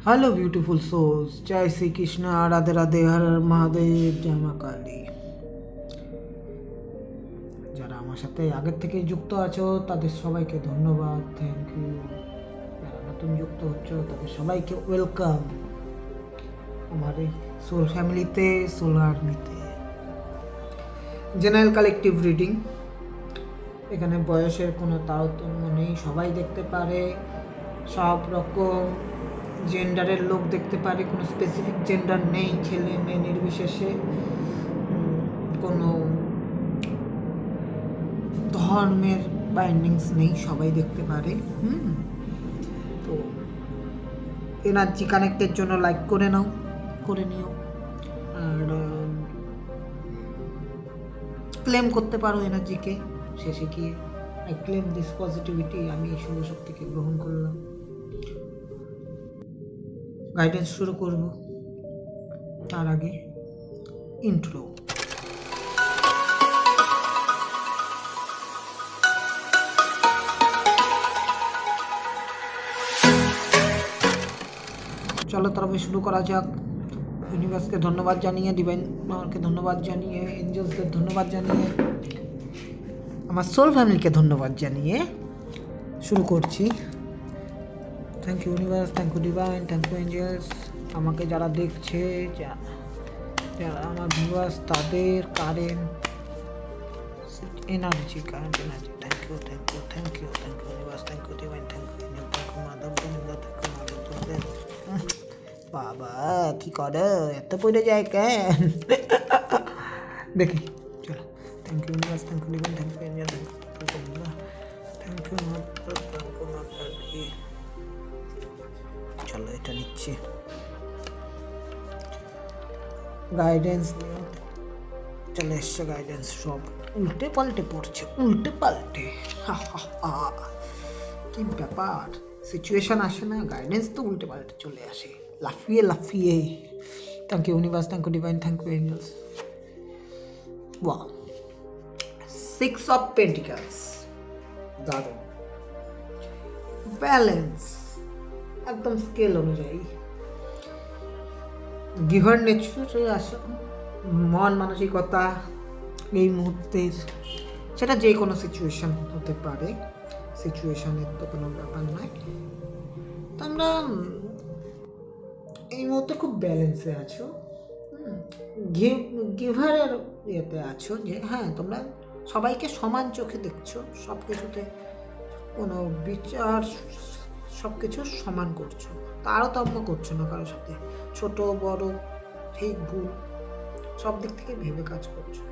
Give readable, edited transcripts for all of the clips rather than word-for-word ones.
Hello beautiful souls, जय श्री कृष्ण, राधे राधे, हर हर महादेव, जय মা কালী। যারা আমার সাথে আগের থেকে যুক্ত আছো তাদের সবাইকে ধন্যবাদ, থ্যাংক ইউ। যারা নতুন যুক্ত হচ্ছ তাদের সবাইকে ওয়েলকাম আমার এই সোল ফ্যামিলিতে, সোল আর্মিতে। জেনারেল কালেকটিভ রিডিং, এখানে বয়সের কোনো তারতম্য নেই, সবাই দেখতে পারে, সব রকম জেন্ডারের লোক দেখতে পারে, কোনো স্পেসিফিক জেন্ডার নেই, ছেলে মেয়ে নির্বিশেষে, কোনো ধর্মের বাইন্ডিংস নেই, সবাই দেখতে পারে। তো এনার্জি কানেক্টের জন্য লাইক করে নাও, করে নিও, আর ক্লেম করতে পারো এনার্জিকে শেষে গিয়ে। আই ক্লেম দিস পজিটিভিটি, আমি এই শুভ শক্তিকে গ্রহণ করলাম। গাইডেন্স শুরু করব, তার আগে ইন্ট্রো। চলো তবে শুরু করা যাক। ইউনিভার্সকে ধন্যবাদ জানিয়ে, ডিভাইন পাওয়ারকে ধন্যবাদ জানিয়ে, এঞ্জেলসদের ধন্যবাদ জানিয়ে, আমার সোল ফ্যামিলিকে ধন্যবাদ জানিয়ে শুরু করছি। Thank you universe, thank you divine, thank you angels. আমাকে যারা দেখছে, যারা আমার ভিউয়ার্স, তাদের current energy, thank you, thank you, thank you, thank you universe, thank you divine, thank you angel, thank you mother, বাবা কি করে, এত পড়ে যায় কেন দেখি। চলো, thank you universe, thank you divine, thank you angel, thank you mother, thank you mother. চলো এটা নিচ্ছি, গাইডেন্স চলে এসছে। গাইডেন্স সব উল্টে পাল্টে পড়ছে, উল্টে পাল্টে। কি ব্যাপার, সিচুয়েশন আসে না, গাইডেন্স তো উল্টে পাল্টে চলে আসে, লাফিয়ে লাফিয়ে। Thank you universe, thank you divine, thank you angels. Wow, 6 of pentacles, দারুণ ব্যালেন্স, একদম স্কেল অনুযায়ী। গিভার নেচারে আসা, মন মানসিকতা এই মুহূর্তের, সেটা যে কোনো সিচুয়েশন হতে পারে, সিচুয়েশনের তো কোনো ব্যাপার নয়। তোমরা এই মুহূর্তে খুব ব্যালেন্সে আছো, গিভারের ইয়েতে আছো, যে হ্যাঁ তোমরা সবাইকে সমান চোখে দেখছো, সব কিছুতে কোনো বিচার, সব কিছু সমান করছো, তারতম্য করছো না কারোর সাথে, ছোট বড় ঠিক ভুল সব দিক থেকে ভেবে কাজ করছো।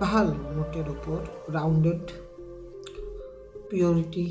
ভালো, মোটের উপর রাউন্ডেড, পিওরিটি,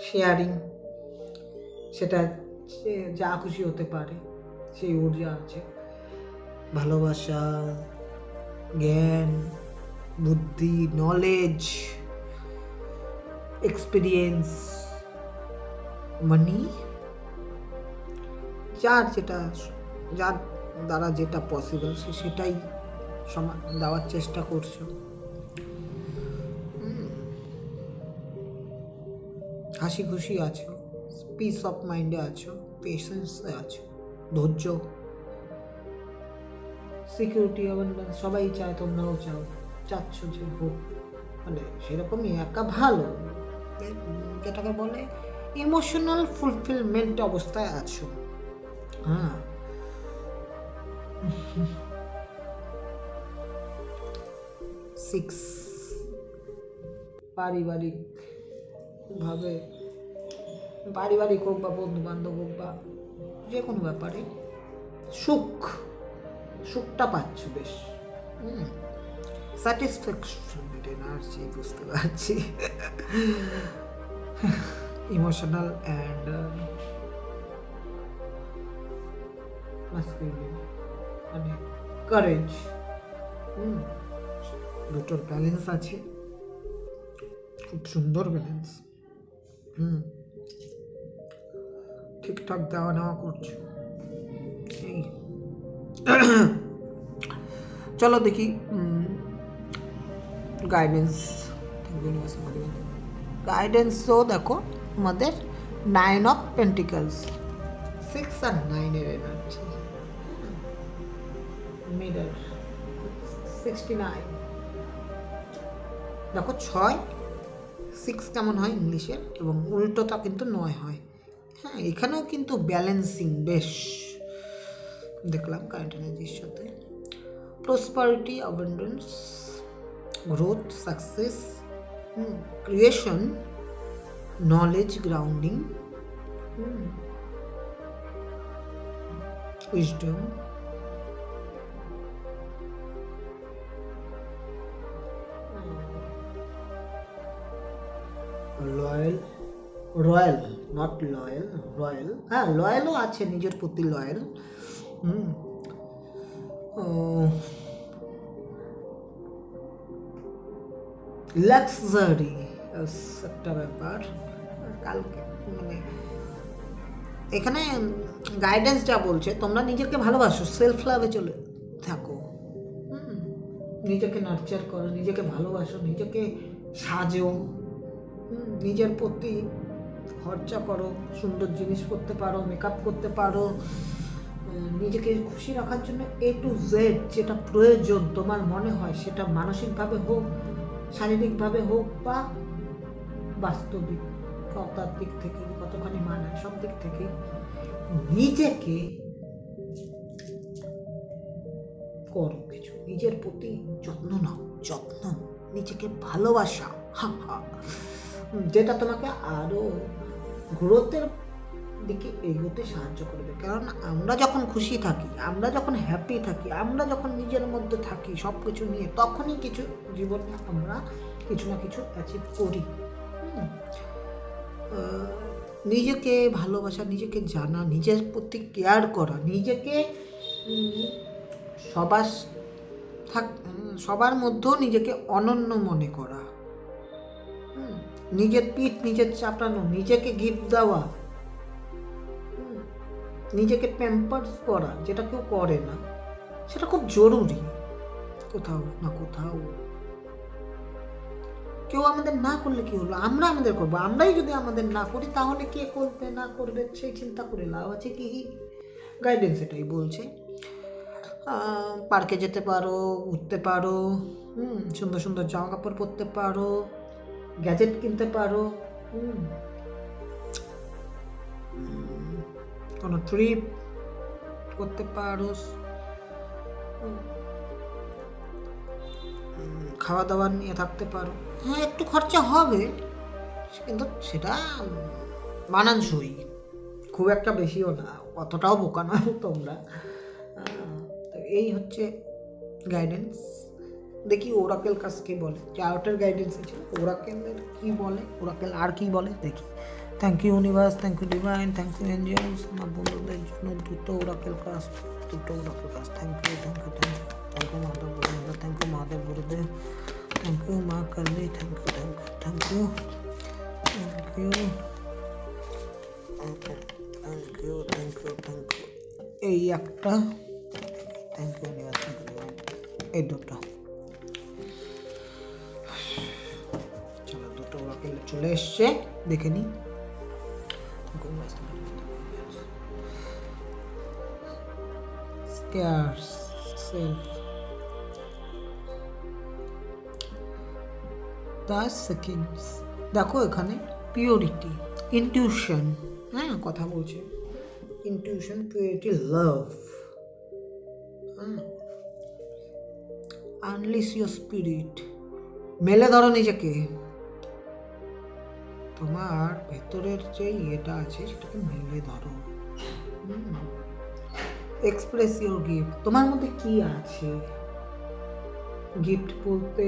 শেয়ারিং, সেটা যা খুশি হতে পারে সেই ঊর্জা আছে। ভালোবাসা, জ্ঞান, বুদ্ধি, নলেজ, এক্সপিরিয়েন্স, মানি, যার দ্বারা যেটা পসিবল সেটাই দেওয়ার চেষ্টা করছো। হাসি খুশি আছো, পিস অফ মাইন্ডে আছো, পেশেন্সে আছো, ধৈর্য, সিকিউরিটি, অ্যাবান্ডেন্স সবাই চায়, তোমরাও চাচ্ছ যে হোক, মানে সেরকমই একটা ভালো, যেটাকে বলে ইমোশনাল ফুলফিলমেন্ট অবস্থায় আছো। হ্যাঁ, সিক্স, পারিবারিক ভাবে, পারিবারিক হোক বা বন্ধু বান্ধব হোক বা যে কোনো ব্যাপারে সুখটা পাচ্ছ বেশ। স্যাটিসফ্যাকশন এনার্জি, বুঝতে পারছি। ইমোশনাল অ্যান্ড মাস্কুলিন, মানে কারেজ, দুটোর ব্যালেন্স আছে, খুব সুন্দর ব্যালেন্স। ঠিকঠাক দেওয়া নেওয়া করছো। চলো দেখি গাইডেন্স গাইডেন্সও দেখো আমাদের 9 অফ পেন্টিকলস, 6 আর 9 এর এনার্জি, মিডল 69। দেখো 6 6 কেমন হয় ইংলিশের, এবং উল্টোটা কিন্তু 9 হয়। হ্যাঁ, এখানেও কিন্তু ব্যালেন্সিং বেশ দেখলাম কারেন্ট এনার্জির সাথে। Prosperity, abundance, growth, success, creation, knowledge, grounding, wisdom, loyal, royal, not loyal, royal. হ্যাঁ, লয়ালও আছে, নিজের প্রতি লয়াল। লাক্সারি একটা ব্যাপার। কালকে মানে এখানে গাইডেন্স যা বলছে, তোমরা নিজেকে ভালোবাসো, সেলফ লাভে চলে থাকো, নিজেকে নার্চার করো, নিজেকে ভালোবাসো, নিজেকে সাজো, নিজের প্রতি খরচা করো, সুন্দর জিনিস করতে পারো, মেকআপ করতে পারো, নিজেকে খুশি রাখার জন্য A to Z যেটা প্রয়োজন তোমার মনে হয়, সেটা মানসিকভাবে হোক, শারীরিকভাবে হোক, বা বাস্তবিকতার দিক থেকে কতখানি মানায়, সব দিক থেকে নিজেকে করো কিছু, নিজের প্রতি যত্ন নাও, যত্ন, নিজেকে ভালোবাসা, যেটা তোমাকে আরো গ্রোথের দিকে এগোতে সাহায্য করবে। কারণ আমরা যখন খুশি থাকি, আমরা যখন হ্যাপি থাকি, আমরা যখন নিজের মধ্যে থাকি সব কিছু নিয়ে, তখনই কিছু জীবনে আমরা কিছু না কিছু অ্যাচিভ করি। নিজেকে ভালোবাসা, নিজেকে জানা, নিজের প্রতি কেয়ার করা, নিজেকে সবার মধ্যেও নিজেকে অনন্য মনে করা, নিজের পিঠ নিজের চাপড়ানো, নিজেকে গিফট দেওয়া, নিজেকে প্যাম্পার্স করা, যেটা কেউ করে না, সেটা খুব জরুরি। কোথাও না কোথাও কেউ আমাদের না করলে কি হলো, আমরা আমাদের করবো। আমরাই যদি আমাদের না করি, তাহলে কে করবে না করবে সেই চিন্তা করে লাভ আছে কি? গাইডেন্স এটাই বলছে। পার্কে যেতে পারো, ঘুরতে পারো, সুন্দর সুন্দর জামা কাপড় পরতে পারো, গ্যাজেট কিনতে পারো, কোনো ট্রিপ করতে পারো, খাওয়া দাওয়া নিয়ে থাকতে পারো। হ্যাঁ, একটু খরচা হবে, কিন্তু সেটা মানানসই, খুব একটা বেশিও না, অতটাও বোকা নয় তোমরা। এই হচ্ছে গাইডেন্স। দেখি ওরাকেল কাজ কি বলে। চারটার গাইডেন্স ছিল, ওরাকেলের কি বলে, ওরাকেল আর কি বলে দেখি। Thank you universe, thank you divine, thank you angels, আমার বন্ধুদের জন্য দুটো ওরাকেল কাজ, thank you, thank you, thank you, thank you Madhav Gurudev, thank you Mahadev Gurudev, thank you Maa Kali, thank you, thank you, thank you, thank you, thank you, thank you, thank you. এই একটা, thank you universe, thank you divine, এই দুটো। চলো, দুটো Oracle চলে এসছে, দেখে নি। দেখো এখানে পিওরিটি, ইনটিউশন, হ্যাঁ কথা বলছে, intuition, purity, love, unleash your spirit, মেলে ধরো নিজেকে, তোমার ভেতরের যে ইয়েটা আছে সেটাকে মেলে ধরো, এক্সপ্রেস ইউর গিফট, তোমার মধ্যে কি আছে। গিফট বলতে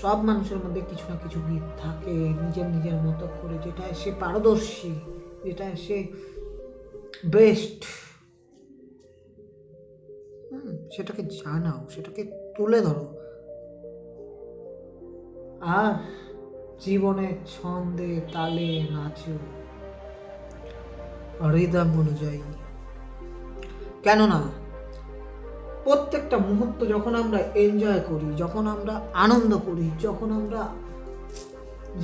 সব মানুষের মধ্যে কিছু না কিছু গিফট থাকে, নিজের নিজের মতো করে, যেটা সে পারদর্শী, যেটা সে বেস্ট, সেটাকে জানাও, সেটাকে তুলে ধরো, আর জীবনের ছন্দে তালে নাচো, রিদম অনুযায়ী। কেননা প্রত্যেকটা মুহূর্ত যখন আমরা এনজয় করি, যখন আমরা আনন্দ করি, যখন আমরা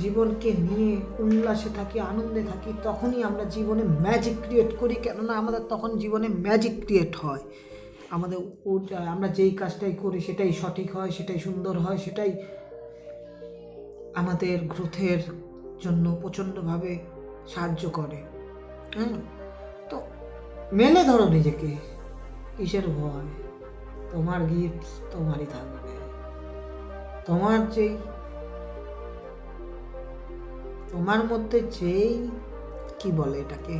জীবনকে নিয়ে উল্লাসে থাকি, আনন্দে থাকি, তখনই আমরা জীবনে ম্যাজিক ক্রিয়েট করি। কেননা আমাদের তখন জীবনে ম্যাজিক ক্রিয়েট হয়। আমাদের আমরা যেই কাজটাই করি সেটাই সঠিক হয়, সেটাই সুন্দর হয়, সেটাই আমাদের গ্রোথের জন্য প্রচণ্ডভাবে সাহায্য করে। হ্যাঁ, তো মেলে ধরো নিজেকে, কিসের ভয়? তোমার গিফট তোমারই থাকবে। তোমার মধ্যে যেই কি বলে এটাকে,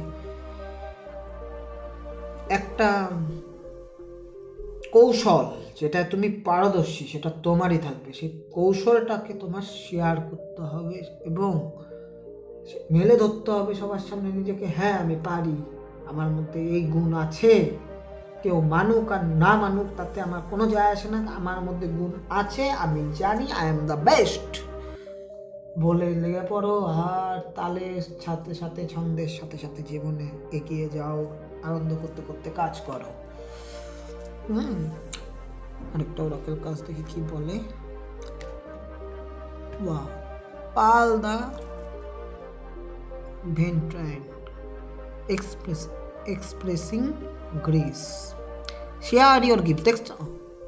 একটা কৌশল, যেটা তুমি পারদর্শী, সেটা তোমারই থাকবে। সেই কৌশলটাকে তোমার শেয়ার করতে হবে এবং মেলে ধরতে হবে সবার সামনে নিজেকে। হ্যাঁ, আমি পারি, আমার মধ্যে এই গুণ আছে। কেউ মানুক আর না মানুক তাতে আমার কোনো যায় আসে না। আমার মধ্যে গুণ আছে, আমি জানি, আই এম দ্য বেস্ট বলে লেগে পড়ো। আর তালের সাথে সাথে, ছন্দের সাথে সাথে জীবনে এগিয়ে যাও, আনন্দ করতে করতে কাজ করো। আরেকটা ওরাকেল কাজ দেখি কি বলে। পাল দা ভেন্ট্রাইন expressing grace, share your gift.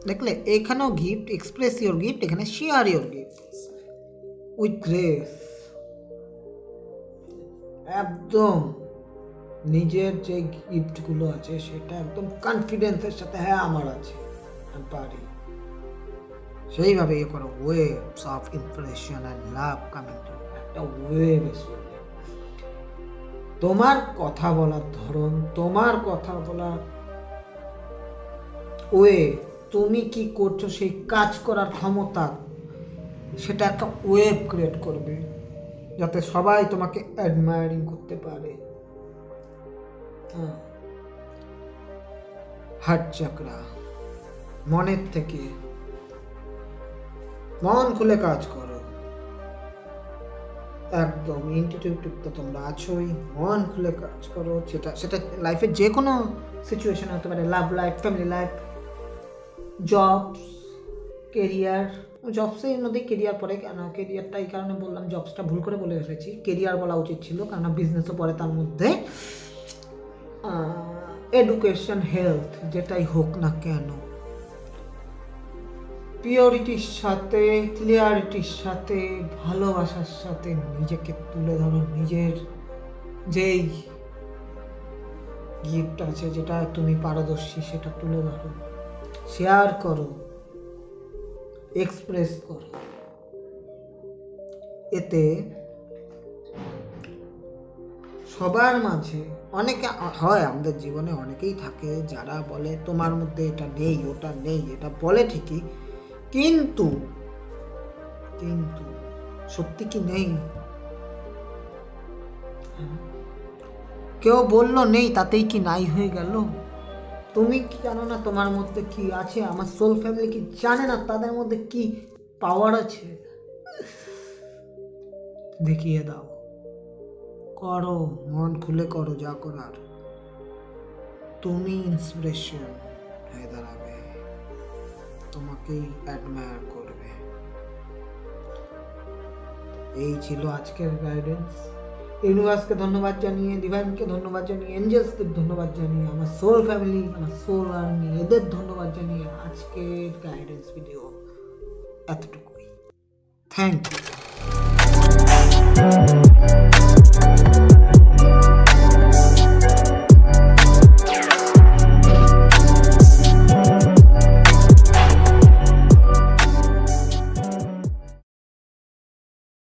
দেখলে এখানেও গিফট, এক্সপ্রেস ইয়োর গিফট, এখানে share your gift with grace. একদম নিজের যে গিফটগুলো আছে সেটা একদম কনফিডেন্সের সাথে, হ্যাঁ আমার আছে, আমি পারি, সেইভাবে ইয়ে করো। Waves of impression and love coming to, একটা ওয়েভ এসে তোমার কথা বলার ধরন, তোমার কথা বলার ওয়ে, তুমি কি করছো সেই কাজ করার ক্ষমতা, সেটা একটা ওয়েভ ক্রিয়েট করবে যাতে সবাই তোমাকে অ্যাডমায়ারিং করতে পারে। হার্ট চাকরা, মনের থেকে মন খুলে কাজ করো। একদম ইনটিউটিভ তো তোমরা আছোই, মন খুলে কাজ করো। সেটা লাইফের যে কোনো সিচুয়েশন হতে পারে, love life, family life, jobs, career. জবসের মধ্যে কেরিয়ার পরে, কেন কেরিয়ারটা এই কারণে বললাম, জবসটা ভুল করে বলে এসেছি, কেরিয়ার বলা উচিত ছিল, কারণ বিজনেসও পরে তার মধ্যে। এডুকেশন, হেলথ, যেটাই হোক না কেন, পিওরিটির সাথে, ক্লিয়ারিটির সাথে, ভালোবাসার সাথে নিজেকে তুলে ধরো। নিজের যেই গিফট আছে, যেটা তুমি পারদর্শী, সেটা তুলে ধরো, শেয়ার করো, এক্সপ্রেস করো। এতে সবার মাঝে, অনেকে হয় আমাদের জীবনে, অনেকেই থাকে যারা বলে তোমার মধ্যে এটা নেই, ওটা নেই, এটা বলে ঠিকই, কিন্তু সত্যি কি নেই? কেউ বললো নেই, তাতেই কি নাই হয়ে গেল? তুমি কি জানো না তোমার মধ্যে কি আছে? আমার সোল ফ্যামিলি কি জানে না তাদের মধ্যে কি পাওয়ার আছে? দেখিয়ে দাও, করো, মন খুলে করো যা করার। তুমি ইন্সপিরেশন হয়ে দাঁড়াবে, তোমাকেই অ্যাডমায়ার করবে। এই ছিল আজকের গাইডেন্স। ইউনিভার্সকে ধন্যবাদ জানিয়ে, ডিভাইনকে ধন্যবাদ জানিয়ে, এঞ্জেলসকে ধন্যবাদ জানিয়ে, আমার সোল ফ্যামিলি, আমার সোল আর্মি, এদের ধন্যবাদ জানিয়ে আজকের গাইডেন্স ভিডিও এতটুকুই। Thank you.